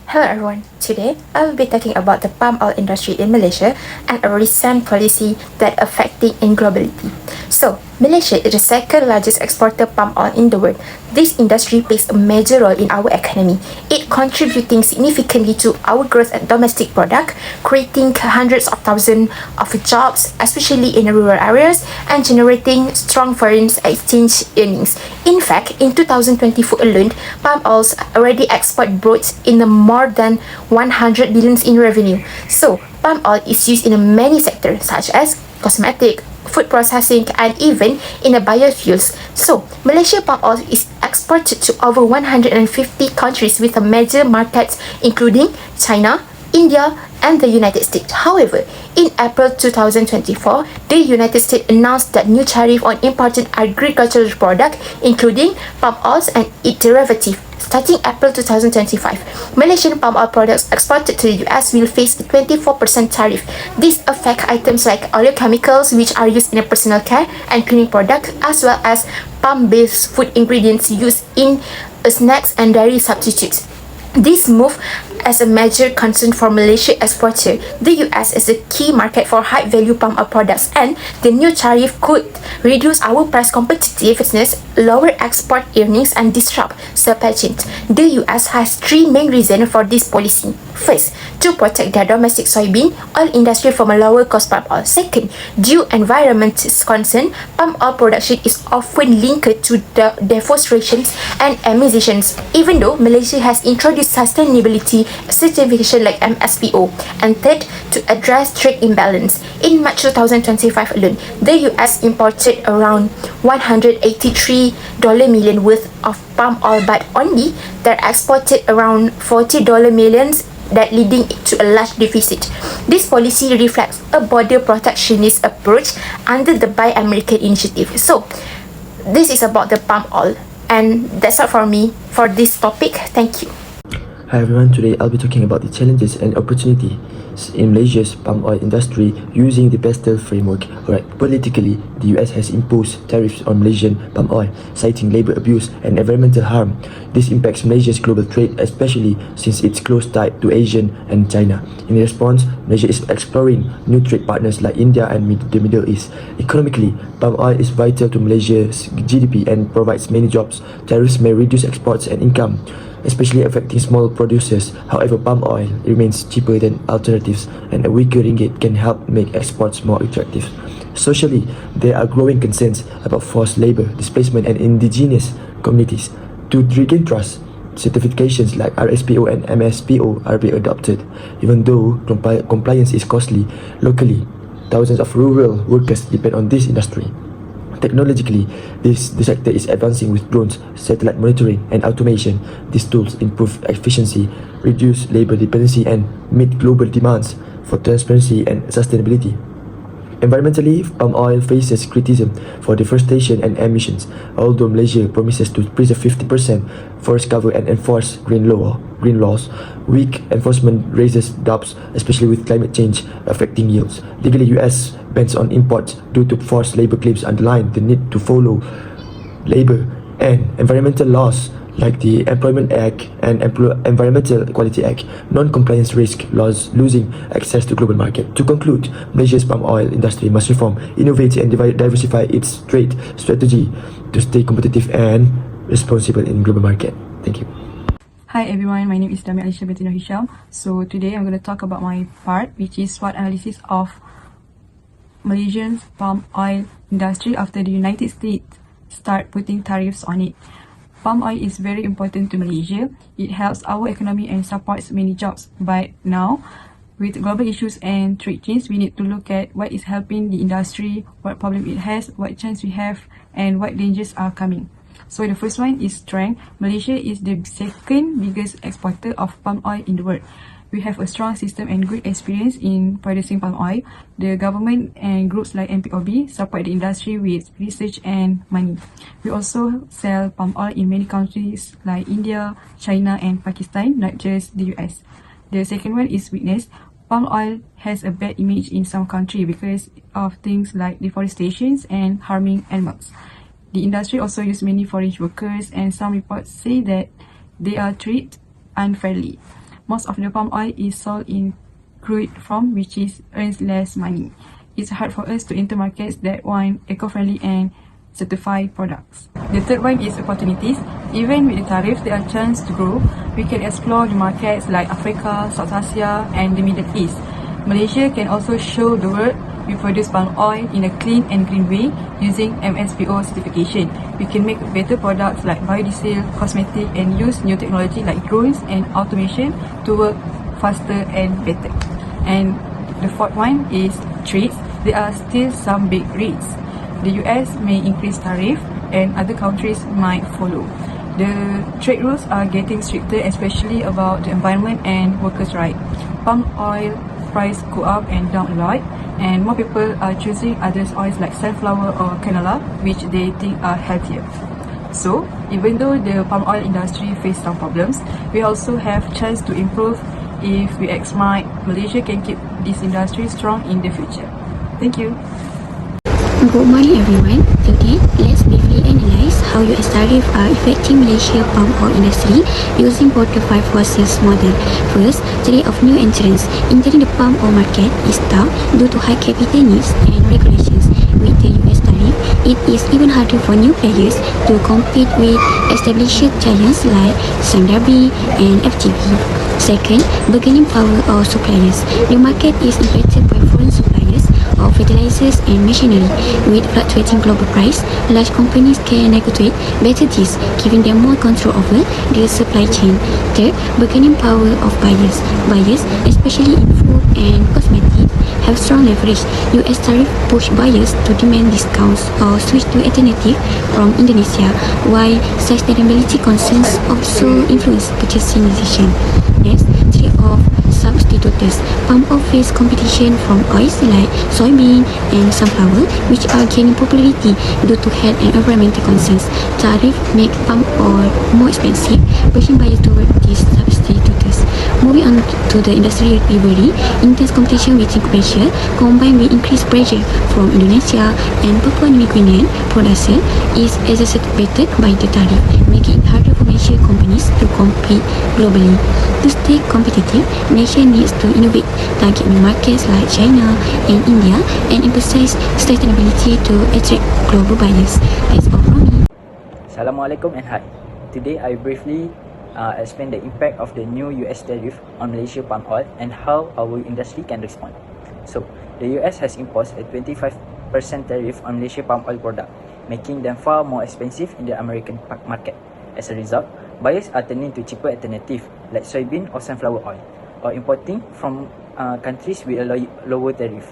Hello everyone, today I will be talking about the palm oil industry in Malaysia and a recent policy that affecting in globally. So, Malaysia is the second largest exporter palm oil in the world. This industry plays a major role in our economy. It contributing significantly to our growth and domestic product, creating hundreds of thousands of jobs, especially in rural areas, and generating strong foreign exchange earnings. In fact, in 2024 alone, palm oils already export brought in more than 100 billion in revenue. So, palm oil is used in many sectors such as cosmetic, food processing, and even in the biofuels. So, Malaysia palm oil is exported to over 150 countries with a major markets including China, India, and the United States. However, in April 2024, the United States announced that new tariff on imported agricultural products, including palm oils and its derivatives. Starting April 2025, Malaysian palm oil products exported to the US will face a 24% tariff. This affects items like oleochemicals, which are used in personal care and cleaning products, as well as palm-based food ingredients used in snacks and dairy substitutes. This move as a major concern for Malaysia exporter. The US is a key market for high-value palm oil products, and the new tariff could reduce our price competitiveness, lower export earnings, and disrupt supply chains. The US has three main reasons for this policy. First, to protect their domestic soybean oil industry from a lower cost palm oil. Second, due environmental concern, palm oil production is often linked to the deforestation and emissions, even though Malaysia has introduced sustainability certification like MSPO. And third, to address trade imbalance. In March 2025 alone, the US imported around $183 million worth of palm oil, but only they exported around $40 million, that leading to a large deficit. This policy reflects a border protectionist approach under the Buy American initiative. So, this is about the palm oil, and that's all for me for this topic. Thank you. Hi everyone, today I'll be talking about the challenges and opportunities in Malaysia's palm oil industry using the Pastel framework. Alright, politically, the US has imposed tariffs on Malaysian palm oil, citing labor abuse and environmental harm. This impacts Malaysia's global trade, especially since it's close tied to Asia and China. In response, Malaysia is exploring new trade partners like India and the Middle East. Economically, palm oil is vital to Malaysia's GDP and provides many jobs. Tariffs may reduce exports and income, especially affecting small producers. However, palm oil remains cheaper than alternatives, and a weaker ringgit can help make exports more attractive. Socially, there are growing concerns about forced labor, displacement, and indigenous communities. To regain trust, certifications like RSPO and MSPO are being adopted. Even though compliance is costly, locally, thousands of rural workers depend on this industry. Technologically, the sector is advancing with drones, satellite monitoring, and automation. These tools improve efficiency, reduce labor dependency, and meet global demands for transparency and sustainability. Environmentally, palm oil faces criticism for deforestation and emissions. Although Malaysia promises to preserve 50% forest cover and enforce green laws, weak enforcement raises doubts, especially with climate change affecting yields. Legally, US bans on imports due to forced labor claims underline the need to follow labor and environmental laws like the Employment Act and Environmental Quality Act. Non-compliance risk laws losing access to global market. To conclude, Malaysia's palm oil industry must reform, innovate, and diversify its trade strategy to stay competitive and responsible in global market. Thank you. Hi everyone, my name is DAMIA NOORHISHAM. So today I'm going to talk about my part, which is SWOT analysis of Malaysian palm oil industry after the United States start putting tariffs on it. Palm oil is very important to Malaysia. It helps our economy and supports many jobs. But now, with global issues and trade chains, we need to look at what is helping the industry, what problem it has, what chance we have, and what dangers are coming. So the first one is strength. Malaysia is the second biggest exporter of palm oil in the world. We have a strong system and good experience in producing palm oil. The government and groups like MPOB support the industry with research and money. We also sell palm oil in many countries like India, China, and Pakistan, not just the US. The second one is weakness. Palm oil has a bad image in some countries because of things like deforestation and harming animals. The industry also uses many foreign workers, and some reports say that they are treated unfairly. most of the palm oil is sold in crude form, which earns less money. It's hard for us to enter markets that want eco-friendly and certified products. The third one is opportunities. Even with the tariffs, there are chances to grow. We can explore the markets like Africa, South Asia, and the Middle East. Malaysia can also show the world we produce palm oil in a clean and green way using MSPO certification. We can make better products like biodiesel, cosmetic, and use new technology like drones and automation to work faster and better. And the fourth one is trades. There are still some big risks. The US may increase tariff and other countries might follow. The trade rules are getting stricter, especially about the environment and workers' rights. Palm oil price go up and down a lot, and more people are choosing other oils like sunflower or canola, which they think are healthier. So, even though the palm oil industry face some problems, we also have chance to improve if we act smart. Malaysia can keep this industry strong in the future. Thank you. Good morning everyone. Today, let's briefly analyze how US tariffs are affecting Malaysia palm oil industry using quarter 5 process model. First, the rate of new entrants entering the palm oil market is tough due to high capital needs and regulations. With the US tariff, it is even harder for new players to compete with established giants like Sundarbi and FTV. Second, bargaining power of suppliers. The market is impacted by foreign suppliers of fertilizers and machinery. With fluctuating global price, large companies can negotiate better deals, giving them more control over the supply chain. Third, bargaining power of buyers. Buyers, especially in food and cosmetics, have strong leverage. US tariff push buyers to demand discounts or switch to alternative from Indonesia, while sustainability concerns also influence purchasing decision. Next, trade of substitutes. Palm oil face competition from oils like soybean and sunflower, which are gaining popularity due to health and environmental concerns. Tariff make palm oil more expensive, pushing buyers toward these substitutes. Moving on to the industry rivalry, intense competition within Malaysia combined with increased pressure from Indonesia and Papua New Guinea producers is exacerbated by the tariff, making it harder for Malaysian companies to compete globally. To stay competitive, Malaysia needs to innovate, target new markets like China and India, and emphasize sustainability to attract global buyers. That's all from me. Assalamualaikum and hi. Today I briefly explain the impact of the new US tariff on Malaysia palm oil and how our industry can respond. So, the US has imposed a 25% tariff on Malaysia palm oil product, making them far more expensive in the American market. As a result, buyers are turning to cheaper alternatives like soybean or sunflower oil, or importing from countries with a lower tariff.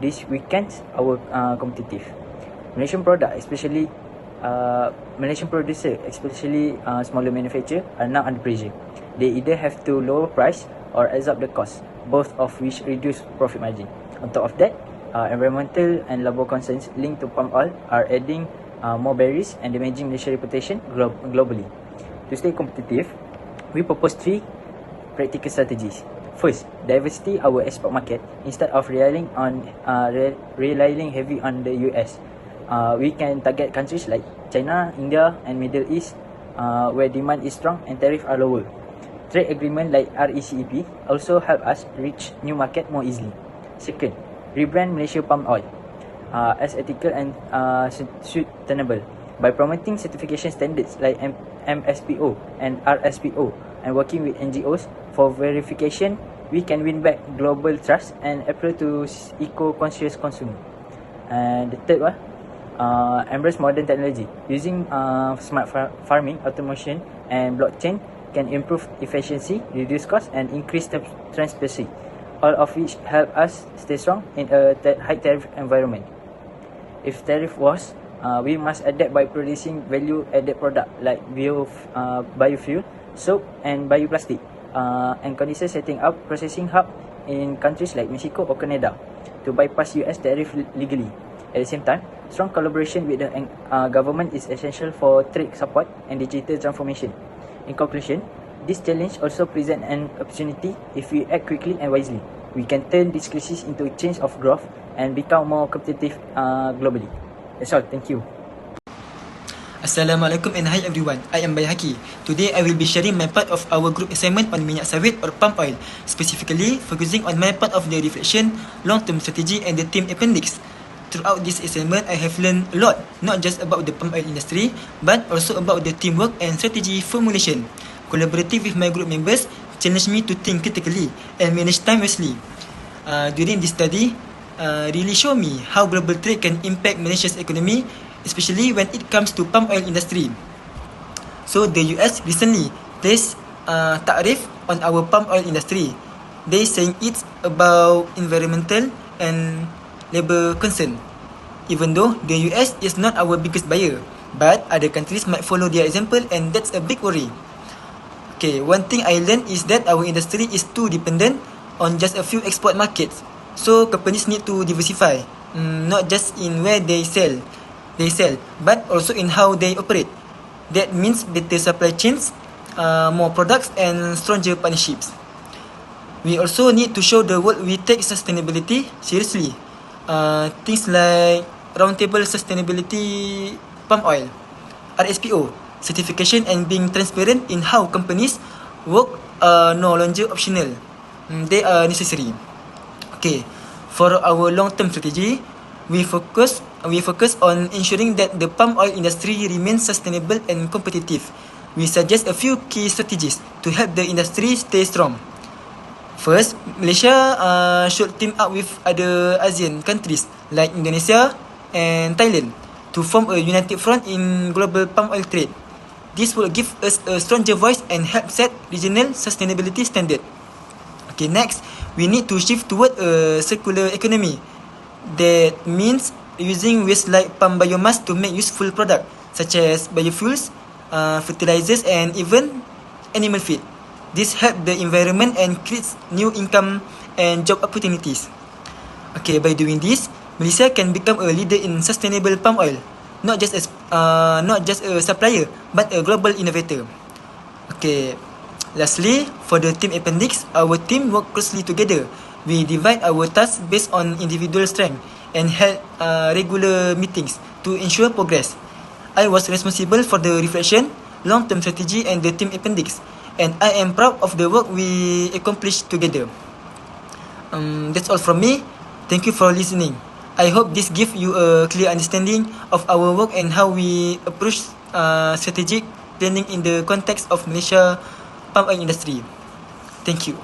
This weakens our competitive. Malaysian product, especially Malaysian producer, especially smaller manufacturer, are now under pressure. They either have to lower price or absorb the cost, both of which reduce profit margin. On top of that, environmental and labor concerns linked to palm oil are adding more barriers and damaging Malaysia's reputation globally. To stay competitive, we propose 3 practical strategies. First, diversity our export market instead of relying heavy on the US. We can target countries like China, India, and Middle East, where demand is strong and tariffs are lower. Trade agreement like RCEP also help us reach new market more easily. Second, rebrand Malaysia palm oil as ethical and sustainable by promoting certification standards like MSPO and RSPO and working with NGOs for verification. We can win back global trust and appeal to eco-conscious consumer. And the third one, embrace modern technology. Using smart farming, automation and blockchain can improve efficiency, reduce cost and increase transparency, all of which help us stay strong in a high tariff environment. If tariff was, we must adapt by producing value-added product like biofuel, soap and bioplastic, and consider setting up processing hub in countries like Mexico or Canada to bypass US tariff legally. At the same time, strong collaboration with the government is essential for trade support and digital transformation. In conclusion, this challenge also presents an opportunity if we act quickly and wisely. We can turn this crisis into a change of growth and become more competitive globally. That's all. Thank you. Assalamualaikum and hi everyone, I am BAIHAQI. Today I will be sharing my part of our group assignment on minyak sawit or palm oil, specifically focusing on my part of the reflection, long-term strategy and the team appendix. Throughout this assignment, I have learned a lot, not just about the palm oil industry, but also about the teamwork and strategy formulation. Collaborating with my group members challenged me to think critically and manage time wisely. During this study, really show me how global trade can impact Malaysia's economy, especially when it comes to palm oil industry. So the US recently placed tarif on our palm oil industry. They saying it's about environmental and labor concern. Even though the US is not our biggest buyer, but other countries might follow their example, and that's a big worry. Okay, one thing I learned is that our industry is too dependent on just a few export markets. So companies need to diversify, not just in where they sell, but also in how they operate. That means better supply chains, more products and stronger partnerships. We also need to show the world we take sustainability seriously. Things like Roundtable Sustainability Palm Oil, RSPO, certification and being transparent in how companies work are no longer optional. They are necessary. Okay, for our long-term strategy, we focus on ensuring that the palm oil industry remains sustainable and competitive. We suggest a few key strategies to help the industry stay strong. First, Malaysia should team up with other ASEAN countries like Indonesia and Thailand to form a united front in global palm oil trade. This will give us a stronger voice and help set regional sustainability standard. Okay, next, we need to shift toward a circular economy. That means using waste like palm biomass to make useful products such as biofuels, fertilizers and even animal feed. This helps the environment and creates new income and job opportunities. Okay, by doing this, Malaysia can become a leader in sustainable palm oil, not just a supplier, but a global innovator. Okay, lastly, for the team appendix, our team work closely together. We divide our tasks based on individual strength and held regular meetings to ensure progress. I was responsible for the reflection, long-term strategy and the team appendix, and I am proud of the work we accomplished together. That's all from me. Thank you for listening. I hope this gives you a clear understanding of our work and how we approach strategic planning in the context of Malaysia palm oil industry. Thank you.